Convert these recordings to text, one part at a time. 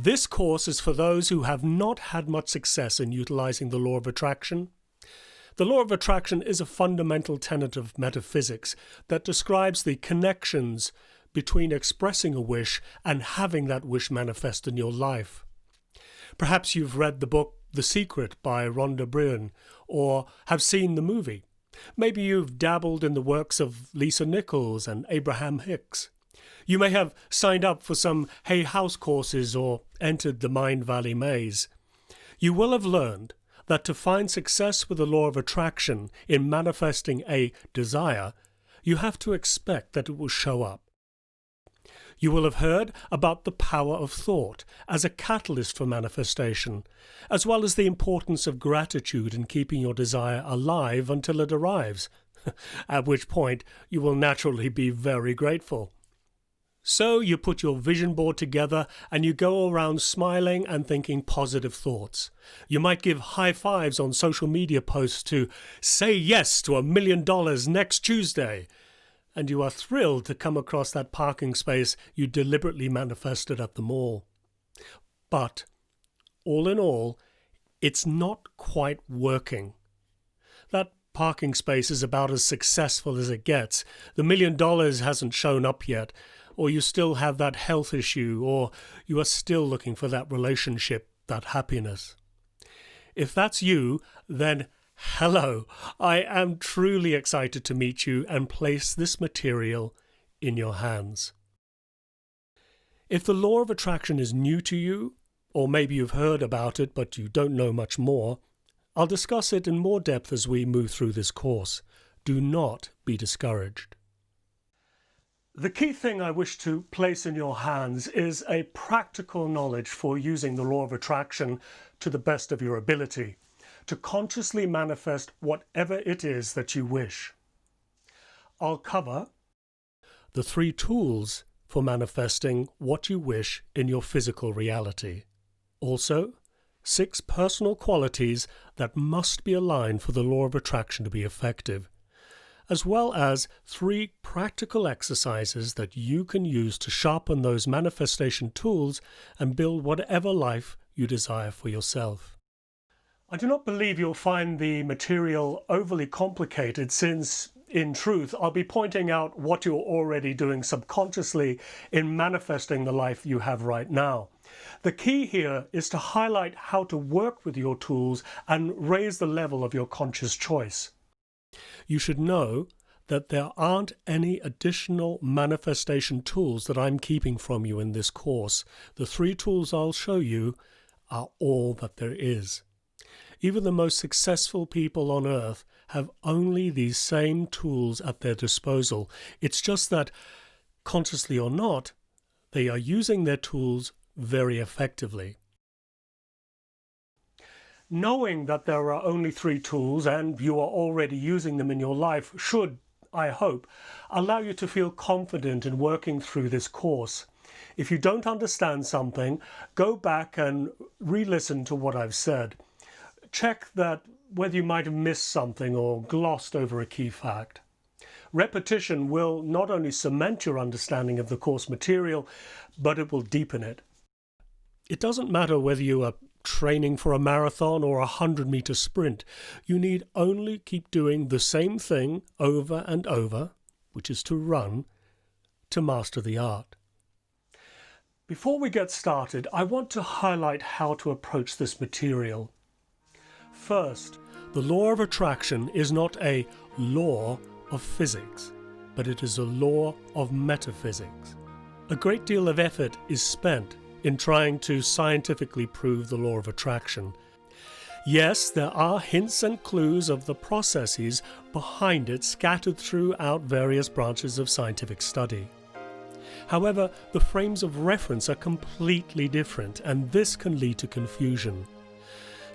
This course is for those who have not had much success in utilizing the law of attraction. The law of attraction is a fundamental tenet of metaphysics that describes the connections between expressing a wish and having that wish manifest in your life. Perhaps you've read the book The Secret by Rhonda Byrne, or have seen the movie. Maybe you've dabbled in the works of Lisa Nichols and Abraham Hicks. You may have signed up for some Hay House courses or entered the Mind Valley Maze. You will have learned that to find success with the law of attraction in manifesting a desire, you have to expect that it will show up. You will have heard about the power of thought as a catalyst for manifestation, as well as the importance of gratitude in keeping your desire alive until it arrives, at which point you will naturally be very grateful. So you put your vision board together and you go around smiling and thinking positive thoughts. You might give high fives on social media posts to say yes to $1 million next Tuesday. And you are thrilled to come across that parking space you deliberately manifested at the mall. But, all in all, it's not quite working. That parking space is about as successful as it gets. The $1 million hasn't shown up yet, or you still have that health issue, or you are still looking for that relationship, that happiness. If that's you, then hello, I am truly excited to meet you and place this material in your hands. If the law of attraction is new to you, or maybe you've heard about it but you don't know much more, I'll discuss it in more depth as we move through this course. Do not be discouraged. The key thing I wish to place in your hands is a practical knowledge for using the law of attraction to the best of your ability, to consciously manifest whatever it is that you wish. I'll cover the 3 tools for manifesting what you wish in your physical reality. Also, 6 personal qualities that must be aligned for the law of attraction to be effective, as well as 3 practical exercises that you can use to sharpen those manifestation tools and build whatever life you desire for yourself. I do not believe you'll find the material overly complicated, since, in truth, I'll be pointing out what you're already doing subconsciously in manifesting the life you have right now. The key here is to highlight how to work with your tools and raise the level of your conscious choice. You should know that there aren't any additional manifestation tools that I'm keeping from you in this course. The 3 tools I'll show you are all that there is. Even the most successful people on earth have only these same tools at their disposal. It's just that, consciously or not, they are using their tools very effectively. Knowing that there are only 3 tools and you are already using them in your life should, I hope, allow you to feel confident in working through this course. If you don't understand something, go back and re-listen to what I've said. Check that whether you might have missed something or glossed over a key fact. Repetition will not only cement your understanding of the course material, but it will deepen it. It doesn't matter whether you are training for a marathon or a 100-meter sprint. You need only keep doing the same thing over and over, which is to run, to master the art. Before we get started, I want to highlight how to approach this material. First, the law of attraction is not a law of physics, but it is a law of metaphysics. A great deal of effort is spent in trying to scientifically prove the law of attraction. Yes, there are hints and clues of the processes behind it scattered throughout various branches of scientific study. However, the frames of reference are completely different, and this can lead to confusion.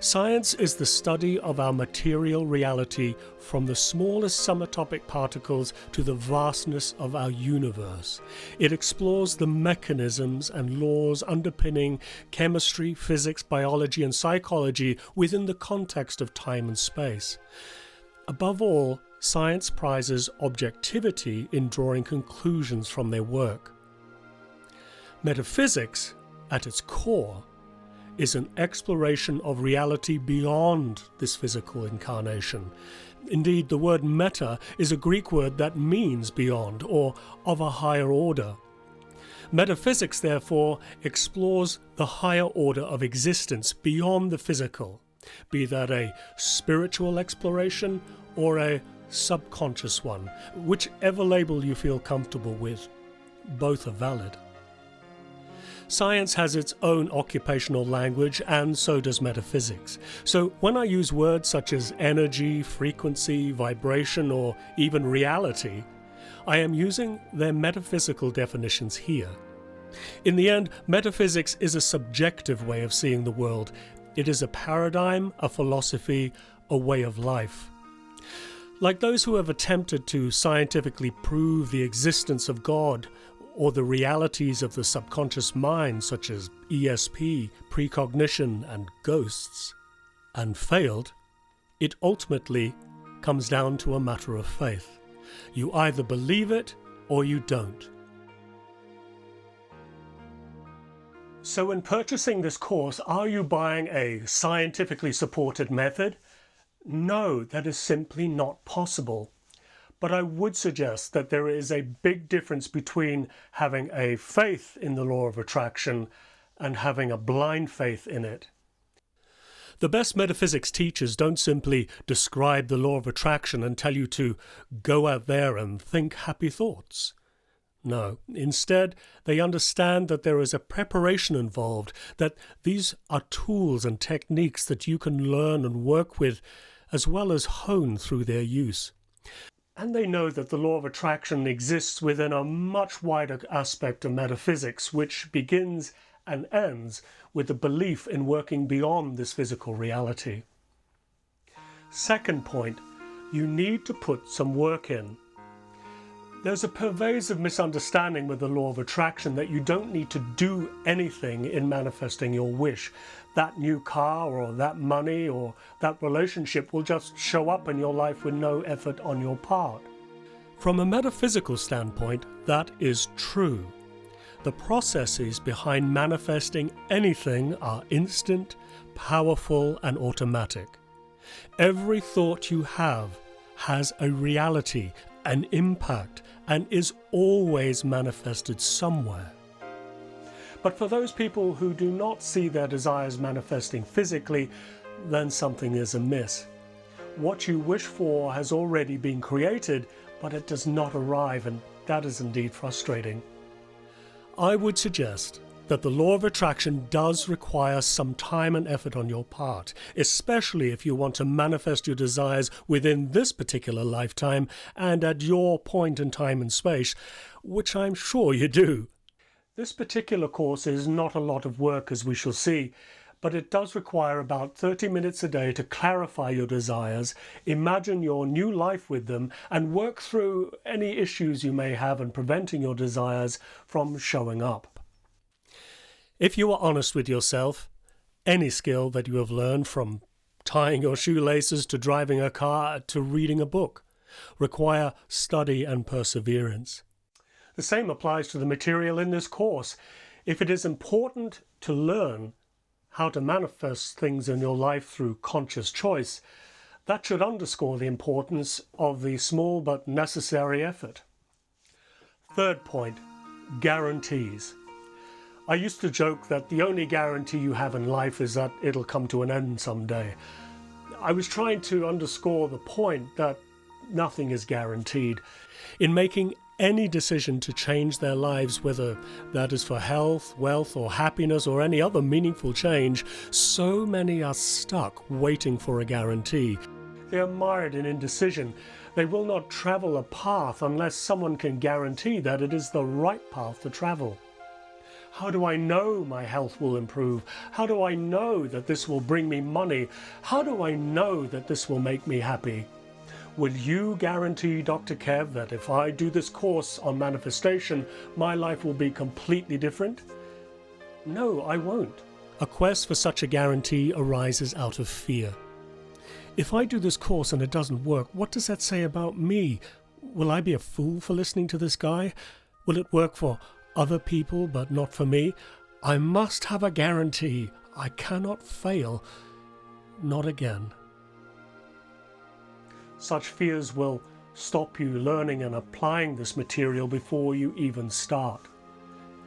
Science is the study of our material reality, from the smallest subatomic particles to the vastness of our universe. It explores the mechanisms and laws underpinning chemistry, physics, biology, and psychology within the context of time and space. Above all, science prizes objectivity in drawing conclusions from their work. Metaphysics, at its core, is an exploration of reality beyond this physical incarnation. Indeed, the word meta is a Greek word that means beyond, or of a higher order. Metaphysics, therefore, explores the higher order of existence beyond the physical, be that a spiritual exploration or a subconscious one, whichever label you feel comfortable with. Both are valid. Science has its own occupational language, and so does metaphysics. So when I use words such as energy, frequency, vibration, or even reality, I am using their metaphysical definitions here. In the end, metaphysics is a subjective way of seeing the world. It is a paradigm, a philosophy, a way of life. Like those who have attempted to scientifically prove the existence of God or the realities of the subconscious mind, such as ESP, precognition, and ghosts, and failed, it ultimately comes down to a matter of faith. You either believe it or you don't. So in purchasing this course, are you buying a scientifically supported method? No, that is simply not possible. But I would suggest that there is a big difference between having a faith in the law of attraction and having a blind faith in it. The best metaphysics teachers don't simply describe the law of attraction and tell you to go out there and think happy thoughts. No, instead, they understand that there is a preparation involved, that these are tools and techniques that you can learn and work with, as well as hone through their use. And they know that the law of attraction exists within a much wider aspect of metaphysics, which begins and ends with the belief in working beyond this physical reality. Second point, you need to put some work in. There's a pervasive misunderstanding with the law of attraction that you don't need to do anything in manifesting your wish. That new car or that money or that relationship will just show up in your life with no effort on your part. From a metaphysical standpoint, that is true. The processes behind manifesting anything are instant, powerful, and automatic. Every thought you have has a reality, an impact, and is always manifested somewhere. But for those people who do not see their desires manifesting physically, then something is amiss. What you wish for has already been created, but it does not arrive, and that is indeed frustrating. I would suggest that the law of attraction does require some time and effort on your part, especially if you want to manifest your desires within this particular lifetime and at your point in time and space, which I'm sure you do. This particular course is not a lot of work, as we shall see, but it does require about 30 minutes a day to clarify your desires, imagine your new life with them, and work through any issues you may have in preventing your desires from showing up. If you are honest with yourself, any skill that you have learned, from tying your shoelaces to driving a car to reading a book, require study and perseverance. The same applies to the material in this course. If it is important to learn how to manifest things in your life through conscious choice, that should underscore the importance of the small but necessary effort. Third point, guarantees. I used to joke that the only guarantee you have in life is that it'll come to an end someday. I was trying to underscore the point that nothing is guaranteed. In making any decision to change their lives, whether that is for health, wealth, or happiness, or any other meaningful change, so many are stuck waiting for a guarantee. They are mired in indecision. They will not travel a path unless someone can guarantee that it is the right path to travel. How do I know my health will improve? How do I know that this will bring me money? How do I know that this will make me happy? Will you guarantee, Dr. Kev, that if I do this course on manifestation, my life will be completely different? No, I won't. A quest for such a guarantee arises out of fear. If I do this course and it doesn't work, what does that say about me? Will I be a fool for listening to this guy? Will it work for other people but not for me? I must have a guarantee. I cannot fail. Not again. Such fears will stop you learning and applying this material before you even start.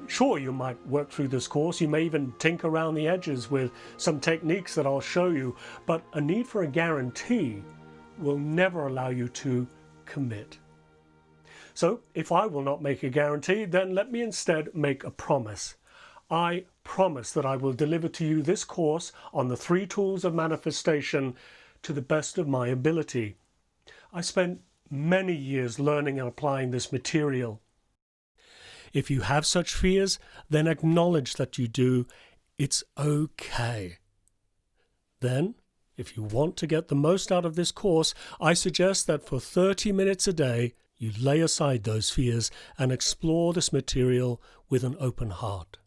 Sure, you might work through this course, you may even tinker around the edges with some techniques that I'll show you, but a need for a guarantee will never allow you to commit. So, if I will not make a guarantee, then let me instead make a promise. I promise that I will deliver to you this course on the 3 tools of manifestation to the best of my ability. I spent many years learning and applying this material. If you have such fears, then acknowledge that you do. It's okay. Then, if you want to get the most out of this course, I suggest that for 30 minutes a day, you lay aside those fears and explore this material with an open heart.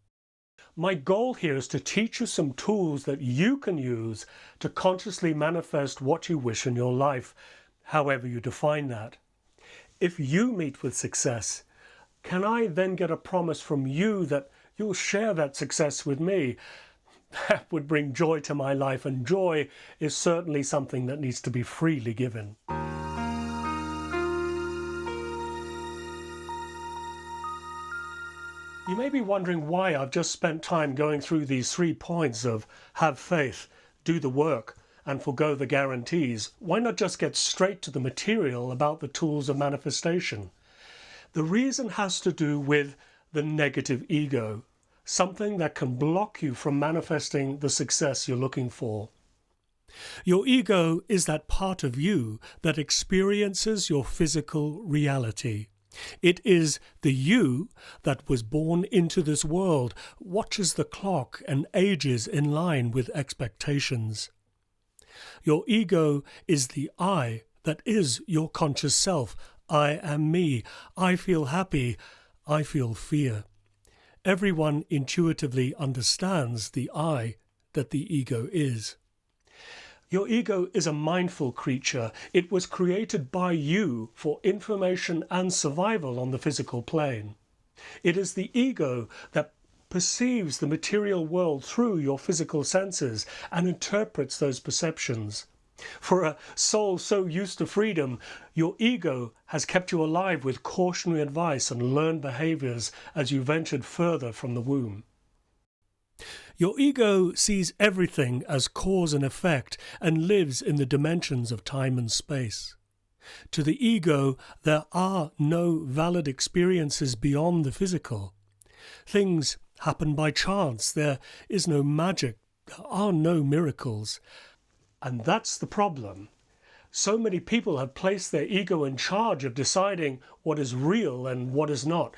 My goal here is to teach you some tools that you can use to consciously manifest what you wish in your life, however you define that. If you meet with success, can I then get a promise from you that you'll share that success with me? That would bring joy to my life, and joy is certainly something that needs to be freely given. You may be wondering why I've just spent time going through these 3 points of have faith, do the work, and forgo the guarantees. Why not just get straight to the material about the tools of manifestation? The reason has to do with the negative ego, something that can block you from manifesting the success you're looking for. Your ego is that part of you that experiences your physical reality. It is the you that was born into this world, watches the clock and ages in line with expectations. Your ego is the I that is your conscious self. I am me. I feel happy. I feel fear. Everyone intuitively understands the I that the ego is. Your ego is a mindful creature. It was created by you for information and survival on the physical plane. It is the ego that perceives the material world through your physical senses and interprets those perceptions. For a soul so used to freedom, your ego has kept you alive with cautionary advice and learned behaviours as you ventured further from the womb. Your ego sees everything as cause and effect and lives in the dimensions of time and space. To the ego, there are no valid experiences beyond the physical. Things happen by chance. There is no magic. There are no miracles. And that's the problem. So many people have placed their ego in charge of deciding what is real and what is not.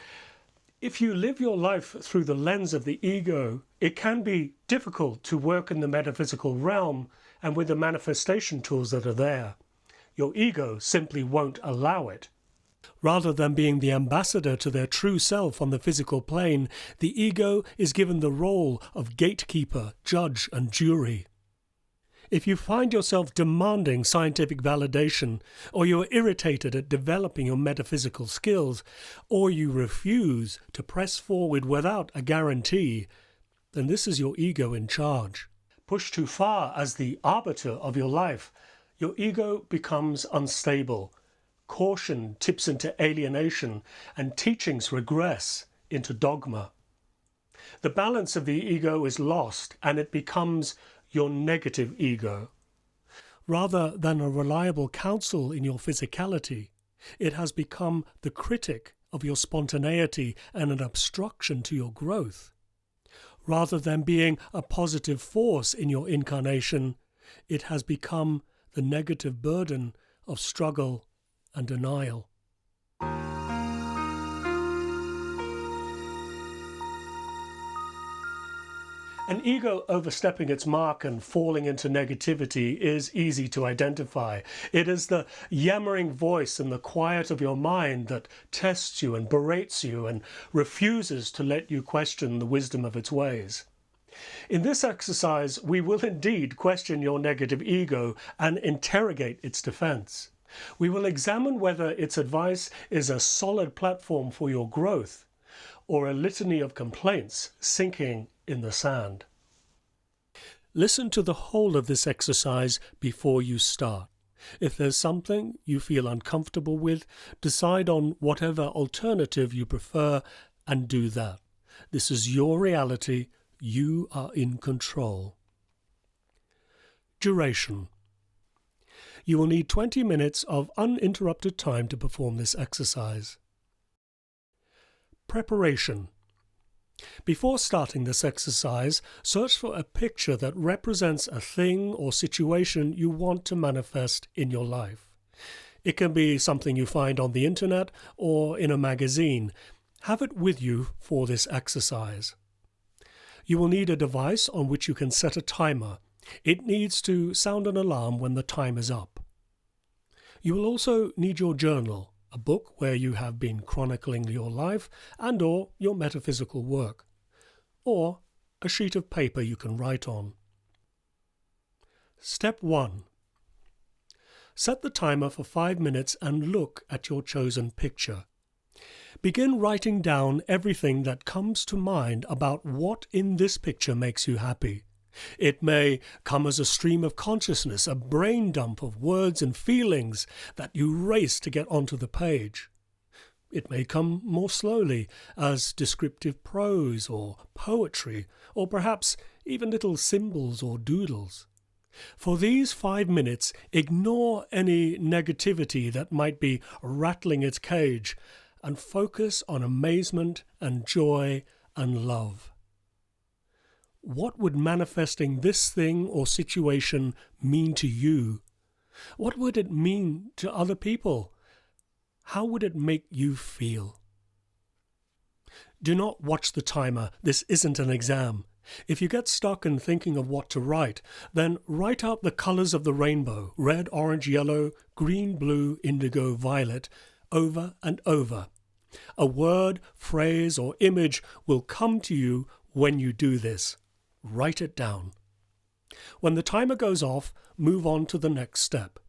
If you live your life through the lens of the ego, it can be difficult to work in the metaphysical realm and with the manifestation tools that are there. Your ego simply won't allow it. Rather than being the ambassador to their true self on the physical plane, the ego is given the role of gatekeeper, judge, and jury. If you find yourself demanding scientific validation, or you are irritated at developing your metaphysical skills, or you refuse to press forward without a guarantee, then this is your ego in charge. Pushed too far as the arbiter of your life, your ego becomes unstable. Caution tips into alienation, and teachings regress into dogma. The balance of the ego is lost, and it becomes your negative ego. Rather than a reliable counsel in your physicality, it has become the critic of your spontaneity and an obstruction to your growth. Rather than being a positive force in your incarnation, it has become the negative burden of struggle and denial. An ego overstepping its mark and falling into negativity is easy to identify. It is the yammering voice in the quiet of your mind that tests you and berates you and refuses to let you question the wisdom of its ways. In this exercise, we will indeed question your negative ego and interrogate its defense. We will examine whether its advice is a solid platform for your growth or a litany of complaints sinking in the sand. Listen to the whole of this exercise before you start. If there's something you feel uncomfortable with, decide on whatever alternative you prefer and do that. This is your reality. You are in control. Duration. You will need 20 minutes of uninterrupted time to perform this exercise. Preparation. Before starting this exercise, search for a picture that represents a thing or situation you want to manifest in your life. It can be something you find on the internet or in a magazine. Have it with you for this exercise. You will need a device on which you can set a timer. It needs to sound an alarm when the time is up. You will also need your journal, a book where you have been chronicling your life and/or your metaphysical work, or a sheet of paper you can write on. Step 1. Set the timer for 5 minutes and look at your chosen picture. Begin writing down everything that comes to mind about what in this picture makes you happy. It may come as a stream of consciousness, a brain dump of words and feelings that you race to get onto the page. It may come more slowly as descriptive prose or poetry, or perhaps even little symbols or doodles. For these 5 minutes, ignore any negativity that might be rattling its cage and focus on amazement and joy and love. What would manifesting this thing or situation mean to you? What would it mean to other people? How would it make you feel? Do not watch the timer. This isn't an exam. If you get stuck in thinking of what to write, then write out the colors of the rainbow, red, orange, yellow, green, blue, indigo, violet, over and over. A word, phrase, or image will come to you when you do this. Write it down. When the timer goes off, move on to the next step.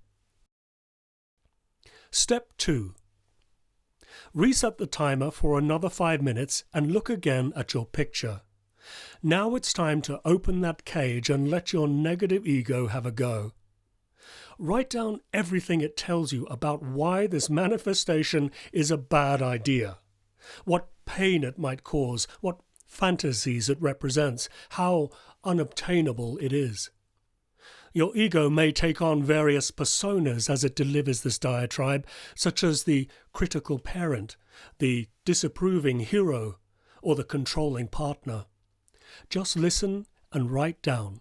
Step 2. Reset the timer for another 5 minutes and look again at your picture. Now it's time to open that cage and let your negative ego have a go. Write down everything it tells you about why this manifestation is a bad idea, what pain it might cause, what fantasies it represents, how unobtainable it is. Your ego may take on various personas as it delivers this diatribe, such as the critical parent, the disapproving hero, or the controlling partner. Just listen and write down.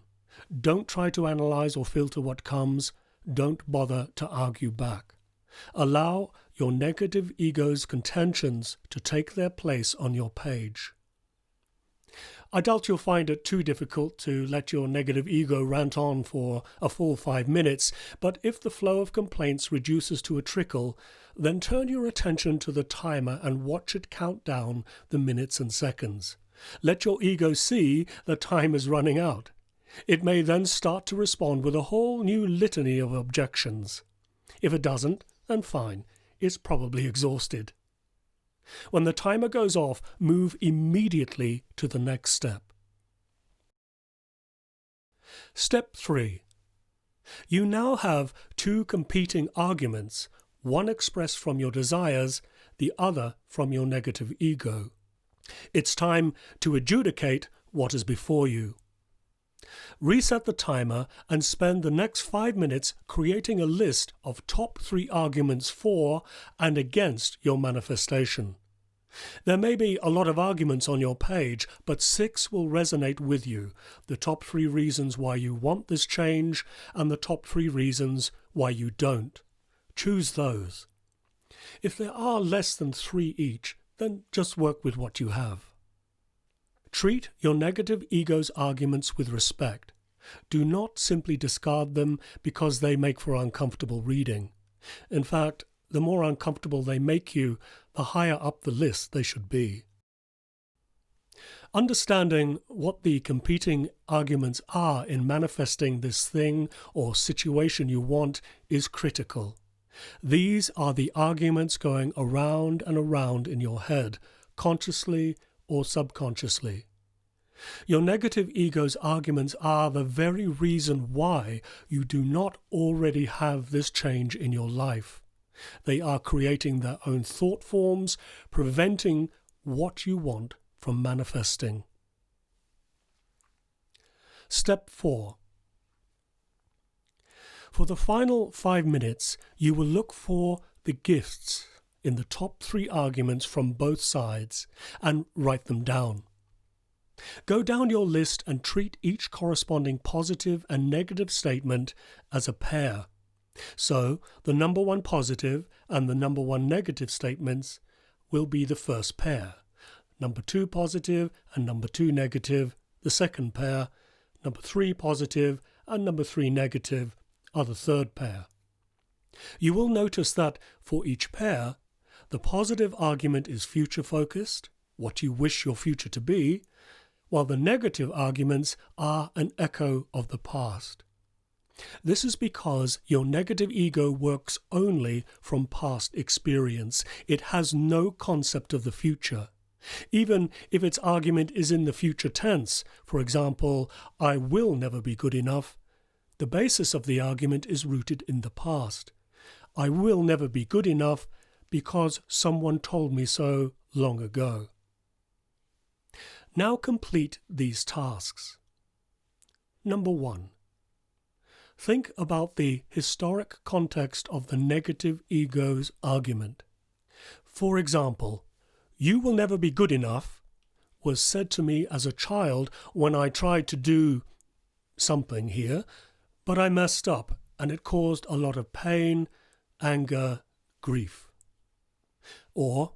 Don't try to analyze or filter what comes. Don't bother to argue back. Allow your negative ego's contentions to take their place on your page. I doubt you'll find it too difficult to let your negative ego rant on for a full 5 minutes, but if the flow of complaints reduces to a trickle, then turn your attention to the timer and watch it count down the minutes and seconds. Let your ego see the time is running out. It may then start to respond with a whole new litany of objections. If it doesn't, then fine, it's probably exhausted. When the timer goes off, move immediately to the next step. Step 3. You now have 2 competing arguments, one expressed from your desires, the other from your negative ego. It's time to adjudicate what is before you. Reset the timer and spend the next 5 minutes creating a list of top 3 arguments for and against your manifestation. There may be a lot of arguments on your page, but 6 will resonate with you. The top 3 reasons why you want this change and the top 3 reasons why you don't. Choose those. If there are less than 3 each, then just work with what you have. Treat your negative ego's arguments with respect. Do not simply discard them because they make for uncomfortable reading. In fact, the more uncomfortable they make you, the higher up the list they should be. Understanding what the competing arguments are in manifesting this thing or situation you want is critical. These are the arguments going around and around in your head, consciously or subconsciously. Your negative ego's arguments are the very reason why you do not already have this change in your life. They are creating their own thought forms, preventing what you want from manifesting. Step 4. For the final 5 minutes, you will look for the gifts in the top 3 arguments from both sides and write them down. Go down your list and treat each corresponding positive and negative statement as a pair. So, the number 1 positive and the number 1 negative statements will be the first pair. Number 2 positive and number 2 negative, the second pair. Number 3 positive and number 3 negative are the third pair. You will notice that for each pair, the positive argument is future-focused, what you wish your future to be, while the negative arguments are an echo of the past. This is because your negative ego works only from past experience. It has no concept of the future. Even if its argument is in the future tense, for example, I will never be good enough, the basis of the argument is rooted in the past. I will never be good enough because someone told me so long ago. Now complete these tasks. Number 1. Think about the historic context of the negative ego's argument. For example, "You will never be good enough" was said to me as a child when I tried to do something here, but I messed up and it caused a lot of pain, anger, grief. Or,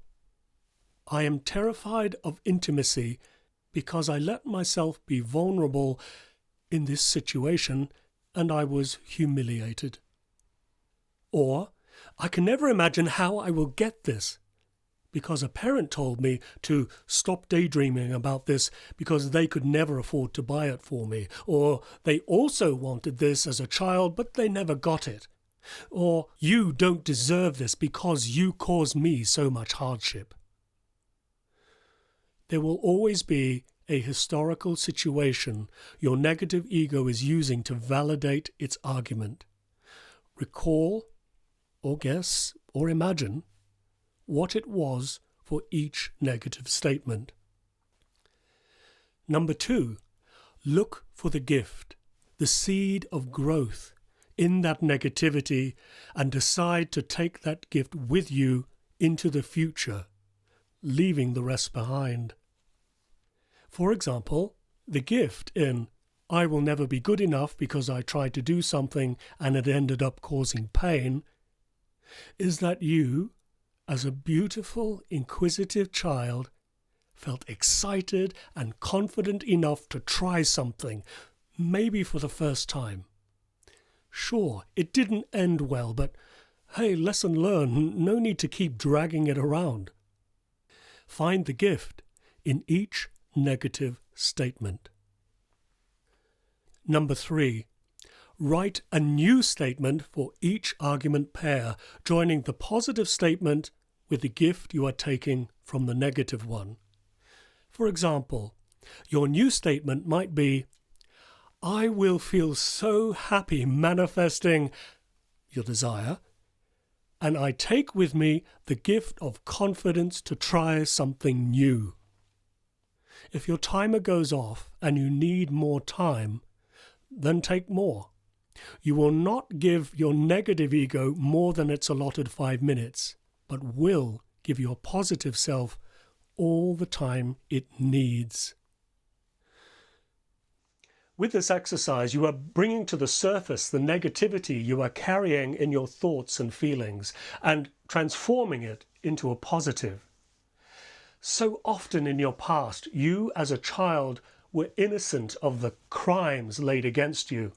"I am terrified of intimacy because I let myself be vulnerable in this situation and I was humiliated." Or, "I can never imagine how I will get this because a parent told me to stop daydreaming about this because they could never afford to buy it for me." Or, "They also wanted this as a child but they never got it." Or, "You don't deserve this because you caused me so much hardship." There will always be a historical situation your negative ego is using to validate its argument. Recall, or guess, or imagine what it was for each negative statement. Number 2, look for the gift, the seed of growth in that negativity, and decide to take that gift with you into the future, leaving the rest behind. For example, the gift in "I will never be good enough because I tried to do something and it ended up causing pain" is that you, as a beautiful, inquisitive child, felt excited and confident enough to try something, maybe for the first time. Sure, it didn't end well, but hey, lesson learned, no need to keep dragging it around. Find the gift in each negative statement. Number 3, write a new statement for each argument pair, joining the positive statement with the gift you are taking from the negative one. For example, your new statement might be, "I will feel so happy manifesting" your desire, "and I take with me the gift of confidence to try something new." If your timer goes off and you need more time, then take more. You will not give your negative ego more than its allotted 5 minutes, but will give your positive self all the time it needs. With this exercise, you are bringing to the surface the negativity you are carrying in your thoughts and feelings and transforming it into a positive. So often in your past, you as a child were innocent of the crimes laid against you.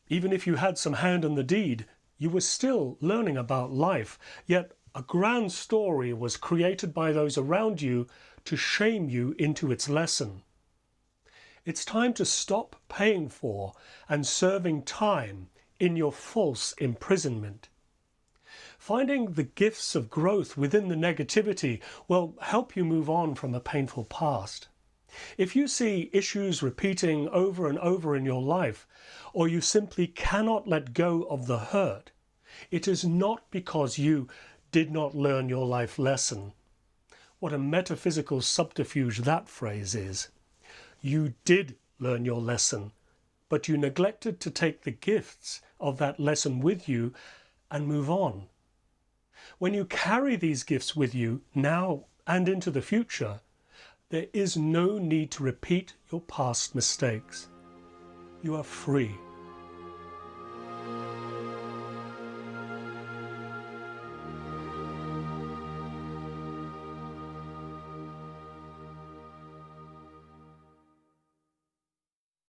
Even if you had some hand in the deed, you were still learning about life, yet a grand story was created by those around you to shame you into its lesson. It's time to stop paying for and serving time in your false imprisonment. Finding the gifts of growth within the negativity will help you move on from a painful past. If you see issues repeating over and over in your life, or you simply cannot let go of the hurt, it is not because you did not learn your life lesson. What a metaphysical subterfuge that phrase is. You did learn your lesson, but you neglected to take the gifts of that lesson with you and move on. When you carry these gifts with you now and into the future, there is no need to repeat your past mistakes. You are free.